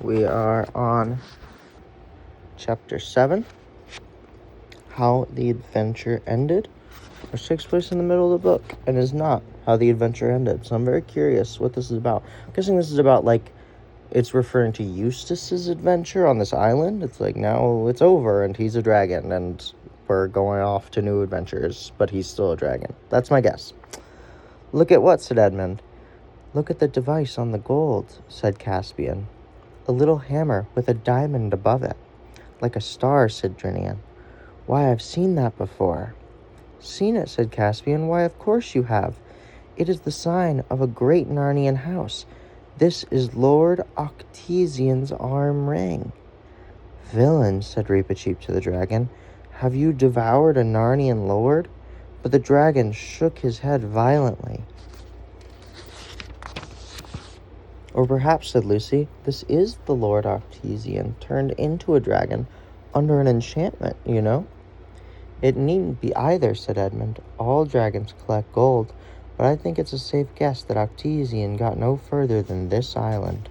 We are on chapter 7, How the Adventure Ended, which takes place in the middle of the book and is not how the adventure ended. So I'm very curious what this is about. I'm guessing this is about, it's referring to Eustace's adventure on this island. It's like, now it's over and he's a dragon and we're going off to new adventures, but he's still a dragon. That's my guess. Look at what, said Edmund. Look at the device on the gold, said Caspian. A little hammer with a diamond above it. Like a star, said Drinian. Why, I've seen that before. Seen it, said Caspian. Why, of course you have. It is the sign of a great Narnian house. This is Lord Octesian's arm ring. Villain, said Reepicheep to the dragon, have you devoured a Narnian lord? But the dragon shook his head violently. Or perhaps, said Lucy, this is the Lord Octesian turned into a dragon under an enchantment, you know. It needn't be either, said Edmund. All dragons collect gold, but I think it's a safe guess that Octesian got no further than this island.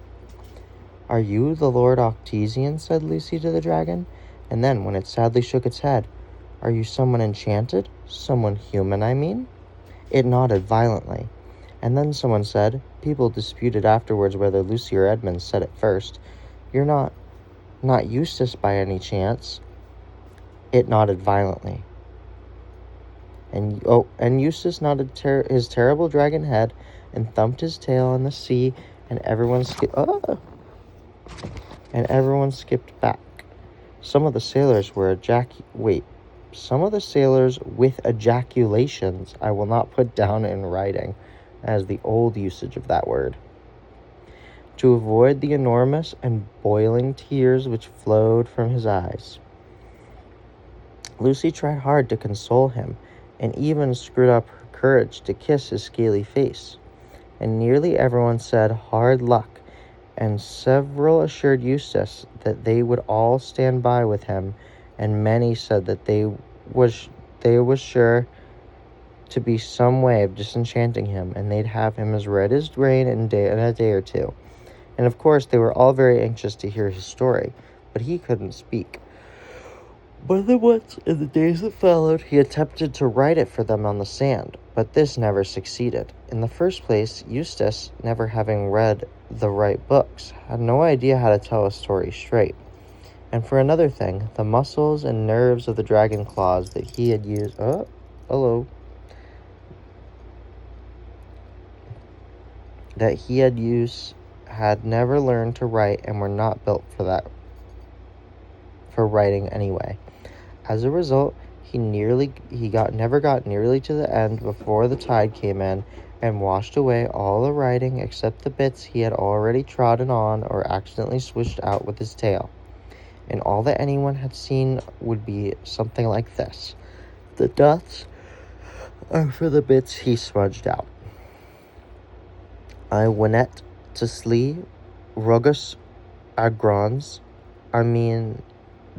Are you the Lord Octesian? Said Lucy to the dragon, and then, when it sadly shook its head, are you someone enchanted? Someone human, I mean? It nodded violently. And then someone said, people disputed afterwards whether Lucy or Edmund said it first, you're not Eustace by any chance. It nodded violently. And Eustace nodded his terrible dragon head and thumped his tail in the sea, and everyone skipped back. Some of the sailors with ejaculations I will not put down in writing, as the old usage of that word, to avoid the enormous and boiling tears which flowed from his eyes. Lucy tried hard to console him, and even screwed up her courage to kiss his scaly face, and nearly everyone said hard luck, and several assured Eustace that they would all stand by with him, and many said that they was sure to be some way of disenchanting him, and they'd have him as red as rain in a day or two. And of course they were all very anxious to hear his story, but he couldn't speak. More than once in the days that followed, he attempted to write it for them on the sand, but this never succeeded. In the first place, Eustace, never having read the right books, had no idea how to tell a story straight. And for another thing, the muscles and nerves of the dragon claws that he had used... had never learned to write and were not built for writing anyway. As a result, he never got nearly to the end before the tide came in and washed away all the writing except the bits he had already trodden on or accidentally swished out with his tail. And all that anyone had seen would be something like this. The dots are for the bits he smudged out. I winnet to slee Rugus Agrons,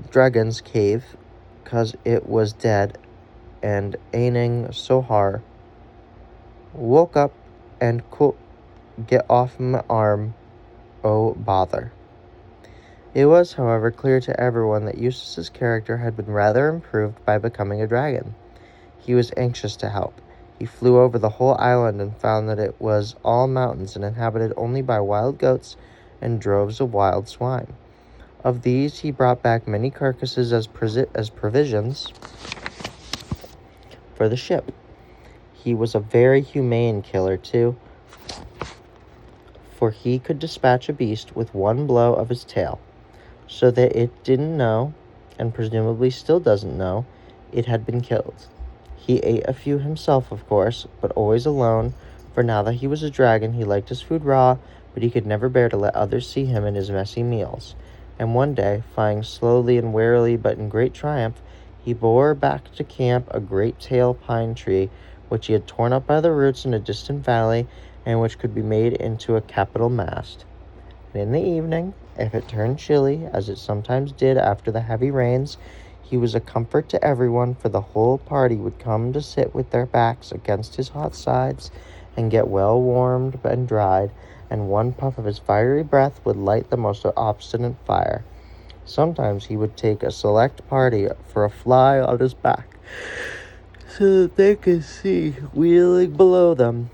Dragon's Cave, 'cause it was dead, and aining so hard. Woke up and could get off my arm, oh bother. It was, however, clear to everyone that Eustace's character had been rather improved by becoming a dragon. He was anxious to help. He flew over the whole island and found that it was all mountains and inhabited only by wild goats and droves of wild swine. Of these he brought back many carcasses as provisions for the ship. He was a very humane killer, too, for he could dispatch a beast with one blow of his tail, so that it didn't know, and presumably still doesn't know, it had been killed. He ate a few himself, of course, but always alone, for now that he was a dragon, he liked his food raw, but he could never bear to let others see him in his messy meals. And one day, flying slowly and warily but in great triumph, he bore back to camp a great tall pine tree, which he had torn up by the roots in a distant valley, and which could be made into a capital mast. And in the evening, if it turned chilly, as it sometimes did after the heavy rains, he was a comfort to everyone, for the whole party would come to sit with their backs against his hot sides and get well warmed and dried, and one puff of his fiery breath would light the most obstinate fire. Sometimes he would take a select party for a fly on his back, so that they could see, wheeling below them,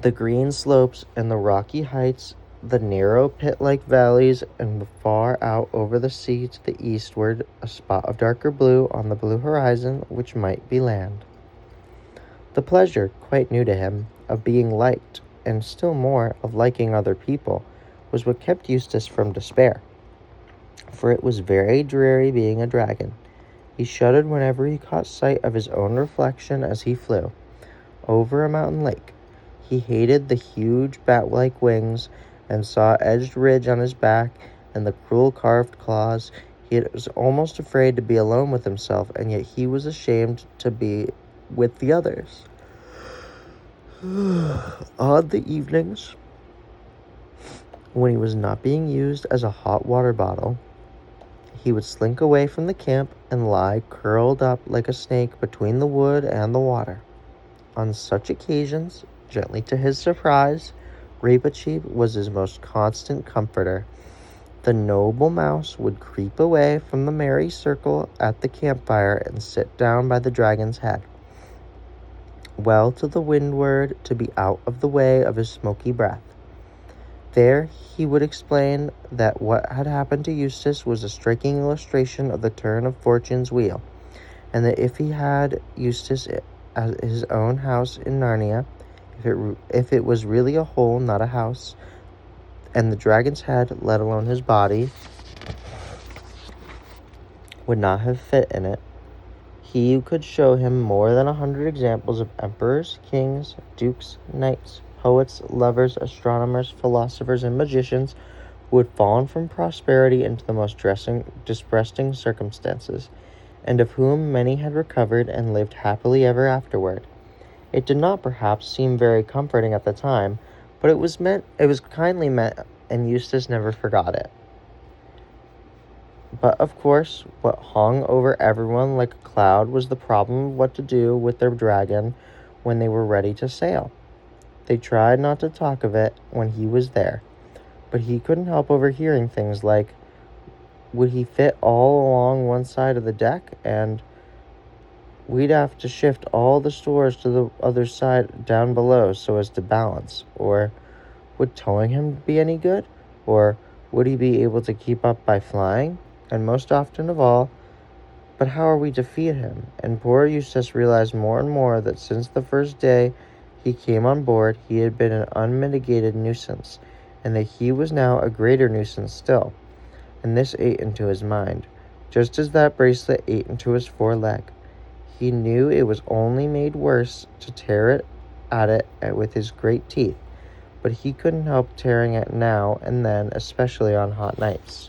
the green slopes and the rocky heights, the narrow pit-like valleys, and far out over the sea to the eastward, a spot of darker blue on the blue horizon, which might be land. The pleasure, quite new to him, of being liked, and still more of liking other people, was what kept Eustace from despair. For it was very dreary being a dragon. He shuddered whenever he caught sight of his own reflection as he flew over a mountain lake. He hated the huge bat-like wings and saw edged ridge on his back and the cruel carved claws. He was almost afraid to be alone with himself, and yet he was ashamed to be with the others. On the evenings, when he was not being used as a hot water bottle, he would slink away from the camp and lie curled up like a snake between the wood and the water. On such occasions, gently to his surprise, Reepicheep was his most constant comforter. The noble mouse would creep away from the merry circle at the campfire and sit down by the dragon's head, well to the windward, to be out of the way of his smoky breath. There he would explain that what had happened to Eustace was a striking illustration of the turn of fortune's wheel, and that if he had Eustace at his own house in Narnia, if it was really a hole, not a house, and the dragon's head, let alone his body, would not have fit in it, he could show him more than 100 examples of emperors, kings, dukes, knights, poets, lovers, astronomers, philosophers, and magicians who had fallen from prosperity into the most distressing circumstances, and of whom many had recovered and lived happily ever afterward. It did not perhaps seem very comforting at the time, but it was kindly meant, and Eustace never forgot it. But of course, what hung over everyone like a cloud was the problem of what to do with their dragon when they were ready to sail. They tried not to talk of it when he was there, but he couldn't help overhearing things like, would he fit all along one side of the deck, and we'd have to shift all the stores to the other side down below so as to balance, or would towing him be any good, or would he be able to keep up by flying, and most often of all, but how are we to feed him? And poor Eustace realized more and more that since the first day he came on board, he had been an unmitigated nuisance, and that he was now a greater nuisance still. And this ate into his mind, just as that bracelet ate into his foreleg. He knew it was only made worse to tear at it with his great teeth, but he couldn't help tearing it now and then, especially on hot nights.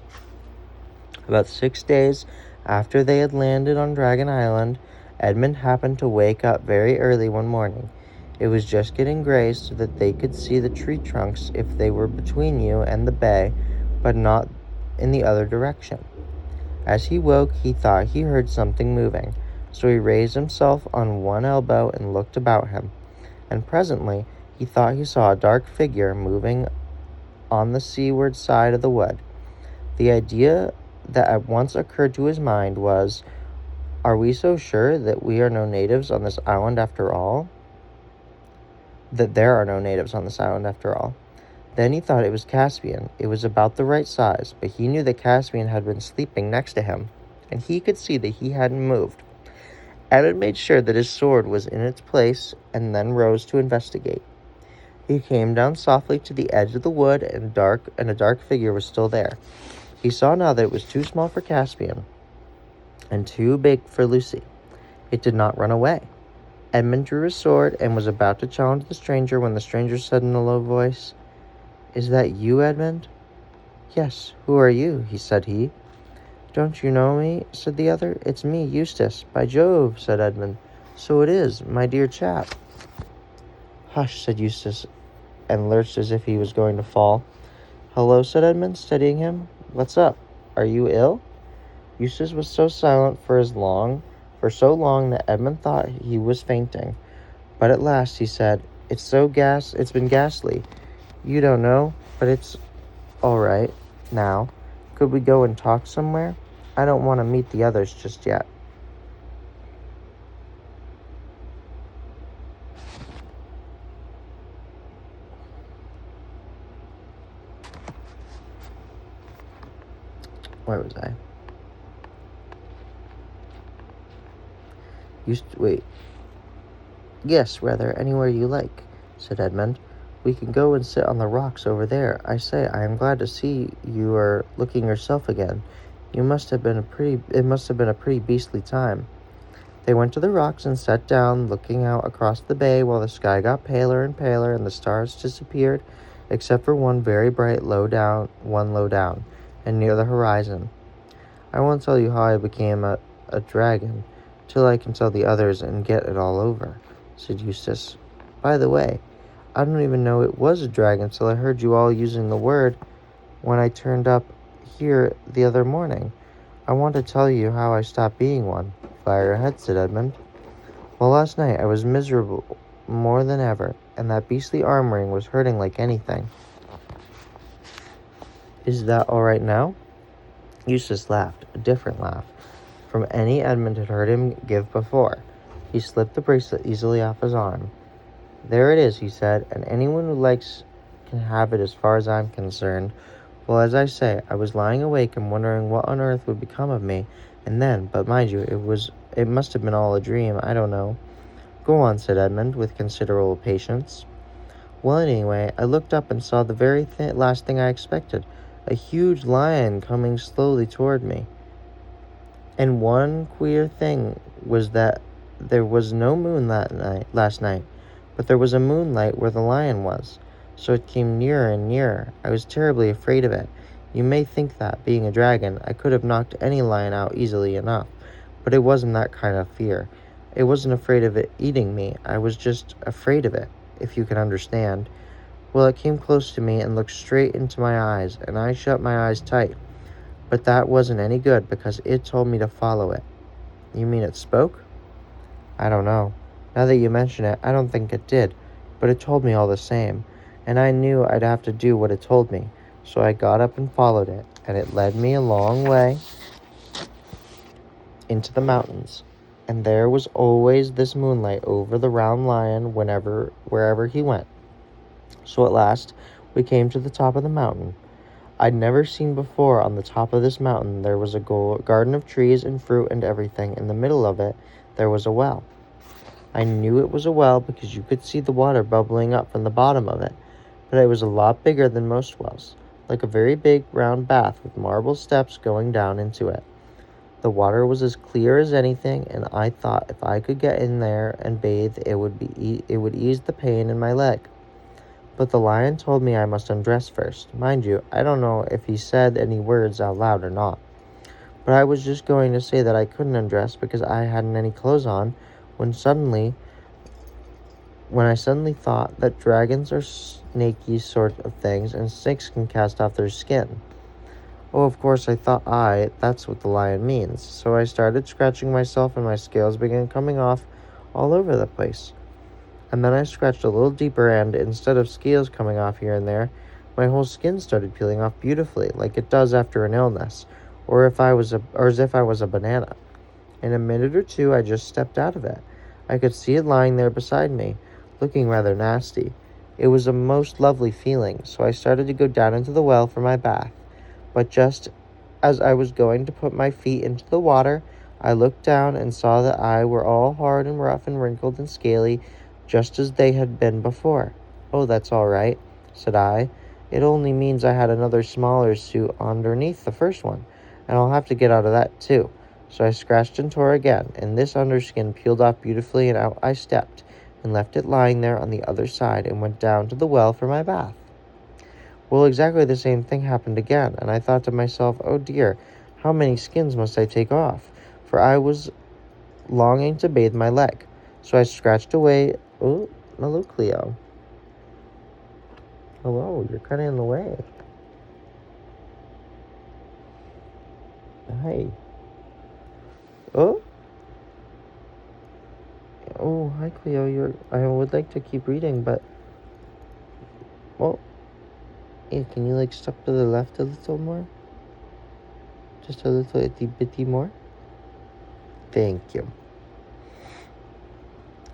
About 6 days after they had landed on Dragon Island, Edmund happened to wake up very early one morning. It was just getting gray so that they could see the tree trunks if they were between you and the bay, but not in the other direction. As he woke, he thought he heard something moving, so he raised himself on one elbow and looked about him, and presently he thought he saw a dark figure moving on the seaward side of the wood. The idea that at once occurred to his mind was, are we so sure that we are no natives on this island after all? That there are no natives on this island after all. Then he thought it was Caspian. It was about the right size, but he knew that Caspian had been sleeping next to him, and he could see that he hadn't moved. Edmund made sure that his sword was in its place, and then rose to investigate. He came down softly to the edge of the wood, and a dark figure was still there. He saw now that it was too small for Caspian, and too big for Lucy. It did not run away. Edmund drew his sword and was about to challenge the stranger when the stranger said in a low voice, "Is that you, Edmund?" "Yes, who are you?" said he. "Don't you know me?" said the other. "It's me, Eustace." "By Jove," said Edmund. "So it is, my dear chap." "Hush," said Eustace, and lurched as if he was going to fall. "Hello," said Edmund, steadying him. "What's up? Are you ill?" Eustace was so silent for so long that Edmund thought he was fainting. But at last he said, It's been ghastly. You don't know, but it's all right. Now, could we go and talk somewhere? I don't want to meet the others just yet. Where was I? Wait. Yes, rather, anywhere you like, said Edmund. We can go and sit on the rocks over there. I say, I am glad to see you are looking yourself again. It must have been a pretty beastly time. They went to the rocks and sat down, looking out across the bay while the sky got paler and paler and the stars disappeared, except for one very bright low down, and near the horizon. I won't tell you how I became a dragon, till I can tell the others and get it all over, said Eustace. By the way, I don't even know it was a dragon till I heard you all using the word when I turned up here the other morning. I want to tell you how I stopped being one. Fire ahead, said Edmund. Well, last night I was miserable more than ever, and that beastly arm ring was hurting like anything. Is that all right now? Eustace laughed, a different laugh from any Edmund had heard him give before. He slipped the bracelet easily off his arm. There it is, he said, and anyone who likes can have it as far as I'm concerned. Well, as I say, I was lying awake and wondering what on earth would become of me, and then, but mind you, it must have been all a dream, I don't know. Go on, said Edmund, with considerable patience. Well, anyway, I looked up and saw the very last thing I expected, a huge lion coming slowly toward me. And one queer thing was that there was no moon last night, but there was a moonlight where the lion was. So it came nearer and nearer. I was terribly afraid of it. You may think that, being a dragon, I could have knocked any lion out easily enough, but it wasn't that kind of fear. I wasn't afraid of it eating me. I was just afraid of it, if you can understand. Well, it came close to me and looked straight into my eyes, and I shut my eyes tight. But that wasn't any good because it told me to follow it. You mean it spoke? I don't know. Now that you mention it, I don't think it did, but it told me all the same, and I knew I'd have to do what it told me, so I got up and followed it, and it led me a long way into the mountains, and there was always this moonlight over the round lion wherever he went. So at last, we came to the top of the mountain. I'd never seen before on the top of this mountain there was a garden of trees and fruit and everything. In the middle of it, there was a well. I knew it was a well because you could see the water bubbling up from the bottom of it, but it was a lot bigger than most wells, like a very big round bath with marble steps going down into it. The water was as clear as anything, and I thought if I could get in there and bathe, it would ease the pain in my leg. But the lion told me I must undress first. Mind you, I don't know if he said any words out loud or not. But I was just going to say that I couldn't undress because I hadn't any clothes on when I suddenly thought that dragons are snaky sort of things and snakes can cast off their skin. Oh, of course, I thought that's what the lion means. So I started scratching myself and my scales began coming off all over the place. And then I scratched a little deeper and, instead of scales coming off here and there, my whole skin started peeling off beautifully, like it does after an illness, or as if I was a banana. In a minute or two, I just stepped out of it. I could see it lying there beside me, looking rather nasty. It was a most lovely feeling, so I started to go down into the well for my bath. But just as I was going to put my feet into the water, I looked down and saw that I were all hard and rough and wrinkled and scaly, just as they had been before. Oh, that's all right, said I. It only means I had another smaller suit underneath the first one, and I'll have to get out of that too. So I scratched and tore again, and this underskin peeled off beautifully, and out I stepped, and left it lying there on the other side, and went down to the well for my bath. Well, exactly the same thing happened again, and I thought to myself, oh dear, how many skins must I take off? For I was longing to bathe my leg. So I scratched away. Oh, hello, Cleo. Hello, you're kind of in the way. Hi. Oh. Oh, hi, Cleo. I would like to keep reading, but... Well, Yeah, can you step to the left a little more? Just a little itty bitty more? Thank you.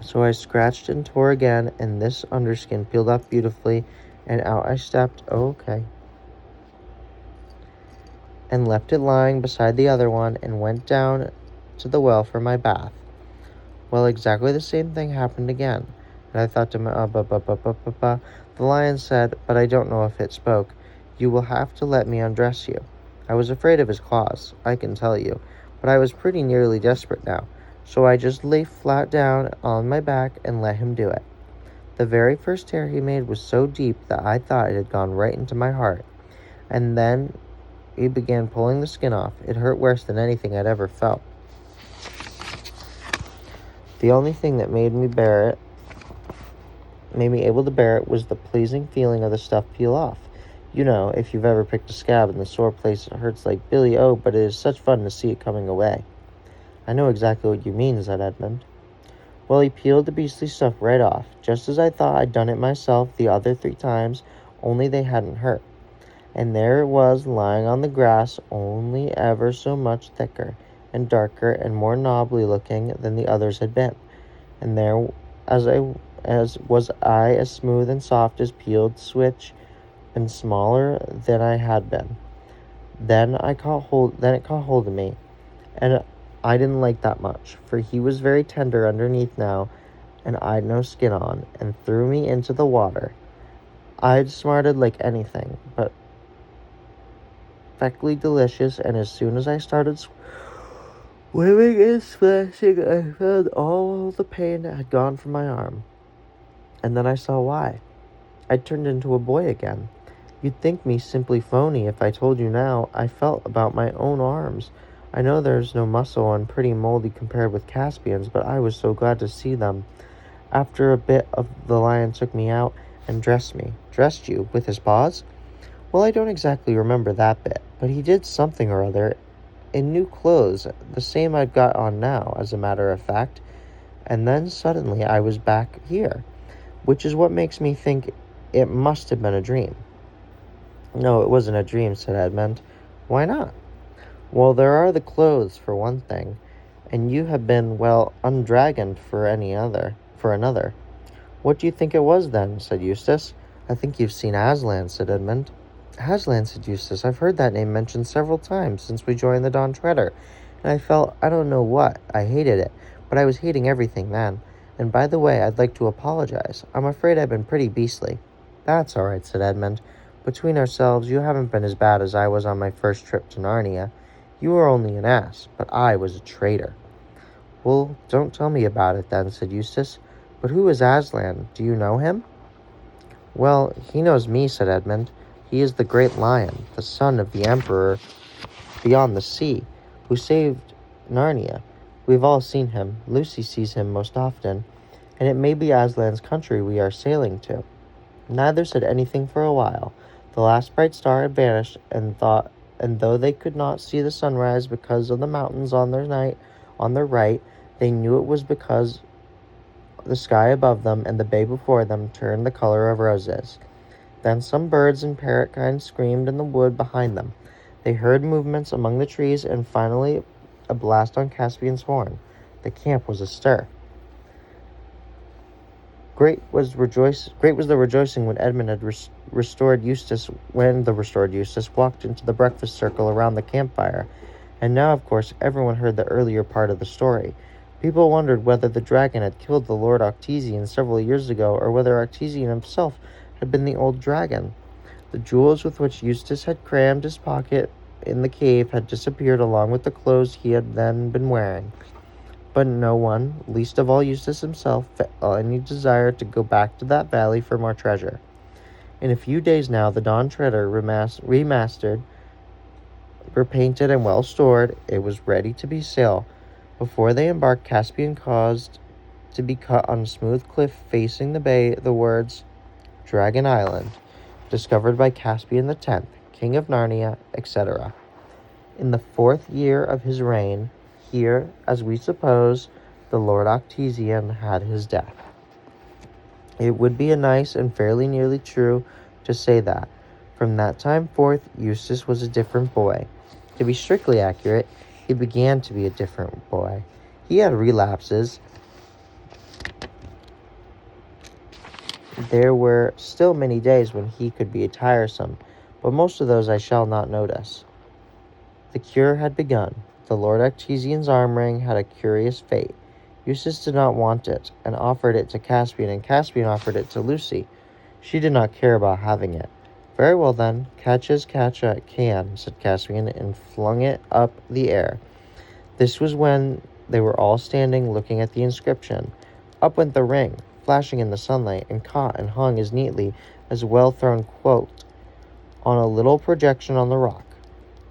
So I scratched and tore again, and this underskin peeled off beautifully, and out I stepped, okay, and left it lying beside the other one, and went down to the well for my bath. Well, exactly the same thing happened again, and I thought to myself, the lion said, but I don't know if it spoke, you will have to let me undress you. I was afraid of his claws, I can tell you, but I was pretty nearly desperate now, so I just lay flat down on my back and let him do it. The very first tear he made was so deep that I thought it had gone right into my heart, and then he began pulling the skin off. It hurt worse than anything I'd ever felt. The only thing that made me able to bear it, was the pleasing feeling of the stuff peel off. You know, if you've ever picked a scab in the sore place, it hurts like Billy O, but it is such fun to see it coming away. I know exactly what you mean, said Edmund. Well, he peeled the beastly stuff right off, just as I thought I'd done it myself the other 3 times, only they hadn't hurt. And there it was, lying on the grass, only ever so much thicker and darker and more knobbly looking than the others had been. And there was I, as smooth and soft as peeled switch, and smaller than I had been. Then it caught hold of me, and I didn't like that much, for he was very tender underneath now, and I'd no skin on, and threw me into the water. I'd smarted like anything, but perfectly delicious, and as soon as I started swimming and splashing, I found all the pain had gone from my arm. And then I saw why. I'd turned into a boy again. You'd think me simply phony if I told you now I felt about my own arms. I know there's no muscle and pretty moldy compared with Caspian's, but I was so glad to see them. After a bit the lion took me out and dressed me. Dressed you? With his paws? Well, I don't exactly remember that bit, but he did something or other in new clothes, the same I've got on now, as a matter of fact. And then suddenly I was back here, which is what makes me think it must have been a dream. No, it wasn't a dream, said Edmund. Why not? Well, there are the clothes, for one thing, and you have been, well, undragoned for another. What do you think it was, then? Said Eustace. I think you've seen Aslan, said Edmund. Aslan, said Eustace. I've heard that name mentioned several times since we joined the Dawn Treader, and I felt, I don't know what, I hated it, but I was hating everything then. And by the way, I'd like to apologize. I'm afraid I've been pretty beastly. That's all right, said Edmund. Between ourselves, you haven't been as bad as I was on my first trip to Narnia. You were only an ass, but I was a traitor. Well, don't tell me about it then, said Eustace. But who is Aslan? Do you know him? Well, he knows me, said Edmund. He is the great lion, the son of the emperor beyond the sea, who saved Narnia. We've all seen him. Lucy sees him most often, and it may be Aslan's country we are sailing to. Neither said anything for a while. The last bright star had vanished, and though they could not see the sunrise because of the mountains on their right, they knew it was because the sky above them and the bay before them turned the color of roses. Then some birds and parrot kinds screamed in the wood behind them. They heard movements among the trees, and finally a blast on Caspian's horn. The camp was astir. Great was the rejoicing when Edmund had restored Eustace walked into the breakfast circle around the campfire. And now, of course, everyone heard the earlier part of the story. People wondered whether the dragon had killed the Lord Octesian several years ago, or whether Octesian himself had been the old dragon. The jewels with which Eustace had crammed his pocket in the cave had disappeared along with the clothes he had then been wearing. But no one, least of all Eustace himself, felt any desire to go back to that valley for more treasure. In a few days now, the Dawn Treader, remastered, repainted, and well stored, it was ready to be sailed. Before they embarked, Caspian caused to be cut on a smooth cliff facing the bay the words, Dragon Island, discovered by Caspian X, King of Narnia, etc. In the 4th year of his reign, here, as we suppose, the Lord Octesian had his death. It would be a nice and fairly nearly true to say that, From that time forth, Eustace was a different boy. To be strictly accurate, he began to be a different boy. He had relapses. There were still many days when he could be tiresome, but most of those I shall not notice. The cure had begun. The Lord Actesian's arm ring had a curious fate. Eustace did not want it, and offered it to Caspian, and Caspian offered it to Lucy. She did not care about having it. Very well, then, catch as catch can, said Caspian, and flung it up the air. This was when they were all standing looking at the inscription. Up went the ring, flashing in the sunlight, and caught and hung as neatly as a well-thrown quoit on a little projection on the rock.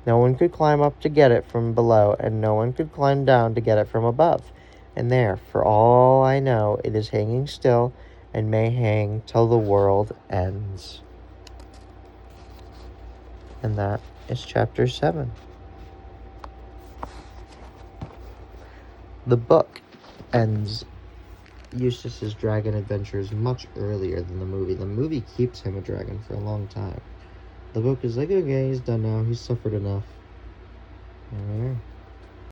No one could climb up to get it from below, and no one could climb down to get it from above. And there, for all I know, it is hanging still, and may hang till the world ends. And that is chapter 7. The book ends Eustace's dragon adventures much earlier than the movie. The movie keeps him a dragon for a long time. The book is like, okay, he's done now. He's suffered enough. Alright.